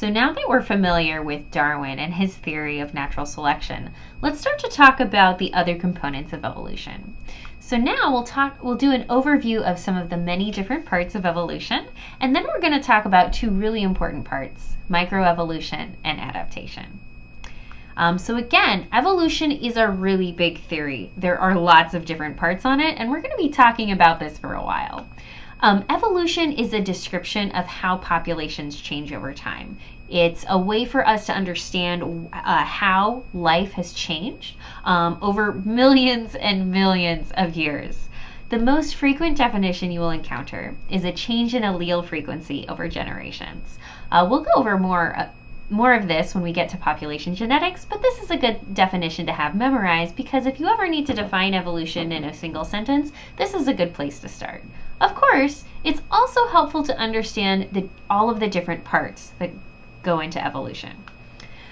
So now that we're familiar with Darwin and his theory of natural selection, let's start to talk about the other components of evolution. So now we'll do an overview of some of the many different parts of evolution, and then we're going to talk about two really important parts, microevolution and adaptation. So again, evolution is a really big theory. There are lots of different parts on it, and we're going to be talking about this for a while. Evolution is a description of how populations change over time. It's a way for us to understand how life has changed over millions and millions of years. The most frequent definition you will encounter is a change in allele frequency over generations. We'll go over more of this when we get to population genetics, but this is a good definition to have memorized because if you ever need to define evolution in a single sentence, this is a good place to start. Of course, it's also helpful to understand all of the different parts that go into evolution.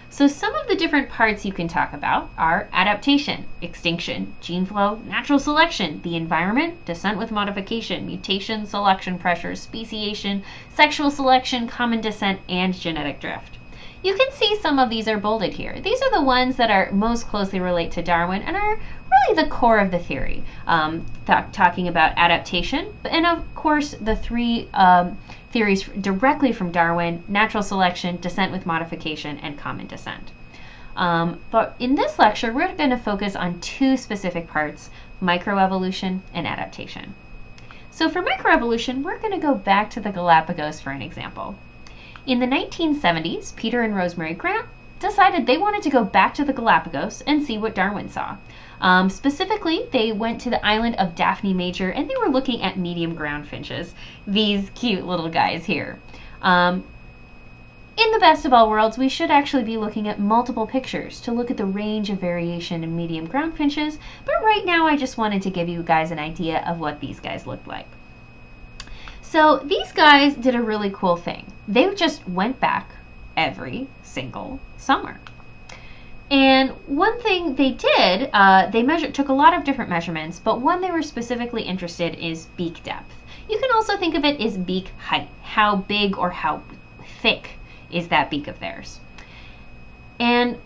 So some of the different parts you can talk about are adaptation, extinction, gene flow, natural selection, the environment, descent with modification, mutation, selection pressures, speciation, sexual selection, common descent, and genetic drift. You can see some of these are bolded here. These are the ones that are most closely relate to Darwin and are really the core of the theory. Talking about adaptation, and of course the three theories directly from Darwin, natural selection, descent with modification, and common descent. But in this lecture, we're going to focus on two specific parts, microevolution and adaptation. So for microevolution, we're going to go back to the Galapagos for an example. In the 1970s, Peter and Rosemary Grant decided they wanted to go back to the Galapagos and see what Darwin saw. Specifically, they went to the island of Daphne Major and they were looking at medium ground finches, these cute little guys here. In the best of all worlds, we should actually be looking at multiple pictures to look at the range of variation in medium ground finches, but right now I just wanted to give you guys an idea of what these guys looked like. So these guys did a really cool thing. They just went back every single summer. And one thing they did, they took a lot of different measurements, but one they were specifically interested in is beak depth. You can also think of it as beak height. How big or how thick is that beak of theirs? And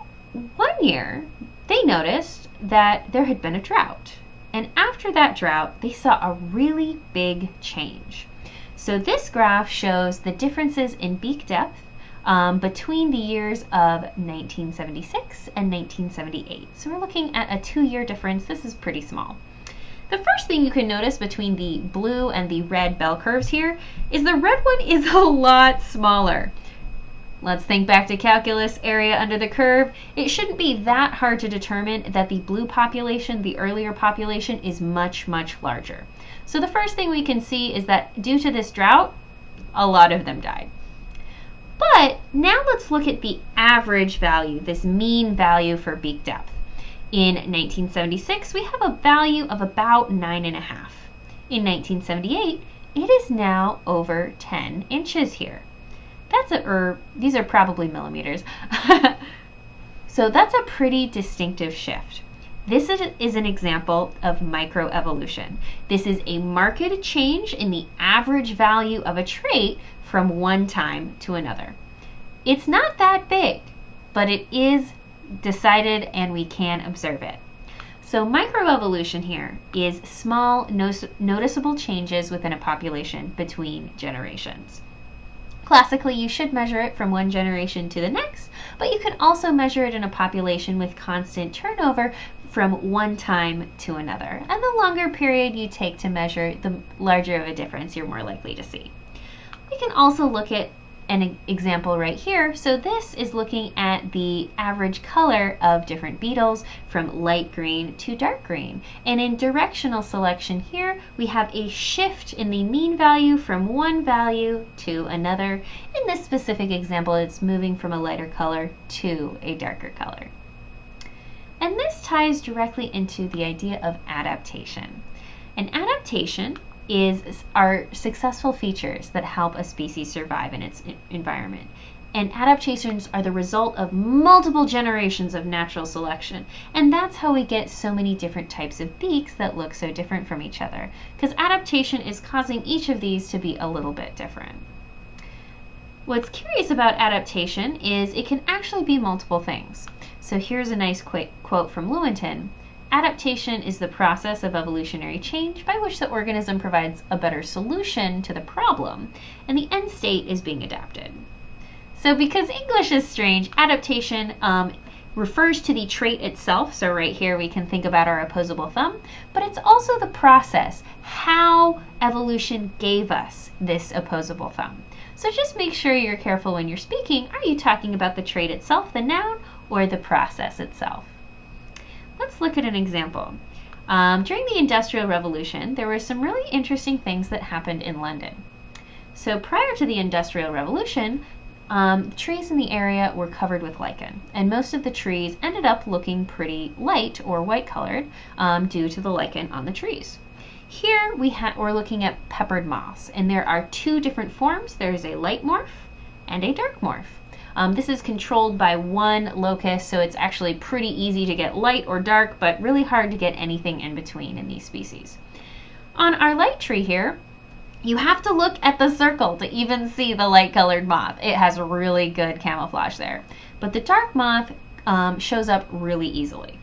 one year, they noticed that there had been a drought. And after that drought, they saw a really big change. So this graph shows the differences in beak depth between the years of 1976 and 1978. So we're looking at a 2-year difference. This is pretty small. The first thing you can notice between the blue and the red bell curves here is the red one is a lot smaller. Let's think back to calculus, area under the curve. It shouldn't be that hard to determine that the blue population, the earlier population, is much, much larger. So the first thing we can see is that due to this drought, a lot of them died. But now let's look at the average value, this mean value for beak depth. In 1976, we have a value of about 9.5. In 1978, it is now over 10 inches here. These are probably millimeters. So that's a pretty distinctive shift. This is an example of microevolution. This is a marked change in the average value of a trait from one time to another. It's not that big, but it is decided and we can observe it. So microevolution here is small, noticeable changes within a population between generations. Classically, you should measure it from one generation to the next, but you can also measure it in a population with constant turnover from one time to another. And the longer period you take to measure, the larger of a difference you're more likely to see. We can also look at an example right here. So this is looking at the average color of different beetles from light green to dark green. And in directional selection here, we have a shift in the mean value from one value to another. In this specific example, it's moving from a lighter color to a darker color. And this ties directly into the idea of adaptation. An adaptation are successful features that help a species survive in its environment. And adaptations are the result of multiple generations of natural selection. And that's how we get so many different types of beaks that look so different from each other, because adaptation is causing each of these to be a little bit different. What's curious about adaptation is it can actually be multiple things. So here's a nice quick quote from Lewontin. Adaptation is the process of evolutionary change by which the organism provides a better solution to the problem, and the end state is being adapted. So because English is strange, adaptation refers to the trait itself. So right here we can think about our opposable thumb, but it's also the process, how evolution gave us this opposable thumb. So just make sure you're careful when you're speaking. Are you talking about the trait itself, the noun, or the process itself? Let's look at an example. During the Industrial Revolution, there were some really interesting things that happened in London. So prior to the Industrial Revolution, trees in the area were covered with lichen, and most of the trees ended up looking pretty light or white colored due to the lichen on the trees. Here we're looking at peppered moths, and there are two different forms. There's a light morph and a dark morph. This is controlled by one locus, so it's actually pretty easy to get light or dark, but really hard to get anything in between in these species. On our light tree here, you have to look at the circle to even see the light-colored moth. It has really good camouflage there. But the dark moth shows up really easily.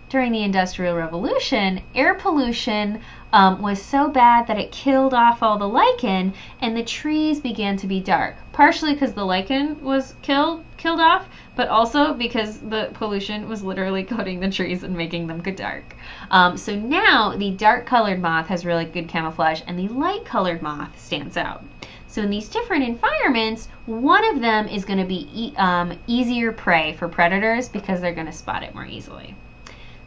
During the Industrial Revolution, air pollution was so bad that it killed off all the lichen, and the trees began to be dark, partially because the lichen was killed off, but also because the pollution was literally coating the trees and making them dark. So now the dark-colored moth has really good camouflage, and the light-colored moth stands out. So in these different environments, one of them is going to be easier prey for predators because they're going to spot it more easily.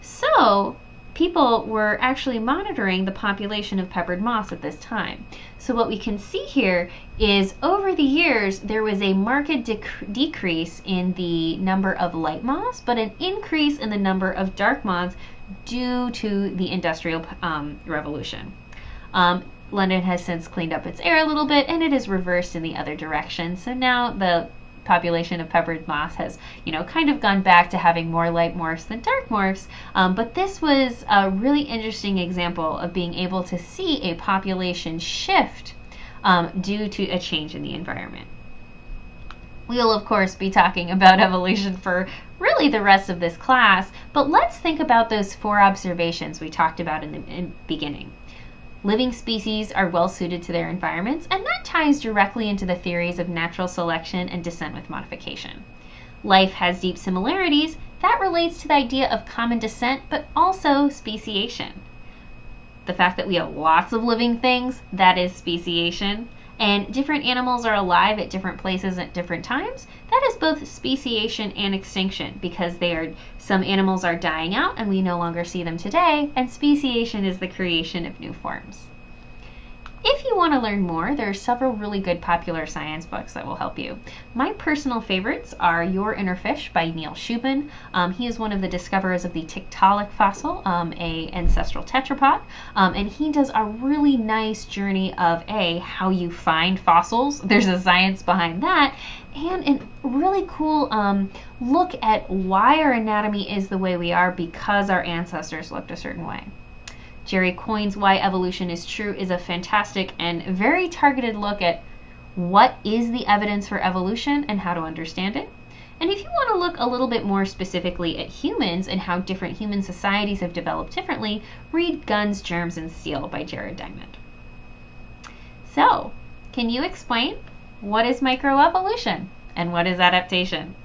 So people were actually monitoring the population of peppered moths at this time. So what we can see here is over the years there was a marked decrease in the number of light moths, but an increase in the number of dark moths due to the Industrial Revolution. London has since cleaned up its air a little bit, and it is reversed in the other direction. So now the population of peppered moths has, kind of gone back to having more light morphs than dark morphs. But this was a really interesting example of being able to see a population shift due to a change in the environment. We'll, of course, be talking about evolution for really the rest of this class, but let's think about those 4 observations we talked about in the beginning. Living species are well suited to their environments, and that ties directly into the theories of natural selection and descent with modification. Life has deep similarities. That relates to the idea of common descent, but also speciation. The fact that we have lots of living things, that is speciation. And different animals are alive at different places at different times. That is both speciation and extinction, because some animals are dying out and we no longer see them today, and speciation is the creation of new forms. If you want to learn more, there are several really good popular science books that will help you. My personal favorites are Your Inner Fish by Neil Shubin. He is one of the discoverers of the Tiktaalik fossil, a ancestral tetrapod, and he does a really nice journey of how you find fossils. There's a science behind that, and a really cool look at why our anatomy is the way we are because our ancestors looked a certain way. Jerry Coyne's Why Evolution is True is a fantastic and very targeted look at what is the evidence for evolution and how to understand it. And if you want to look a little bit more specifically at humans and how different human societies have developed differently, read Guns, Germs, and Steel by Jared Diamond. So, can you explain what is microevolution and what is adaptation?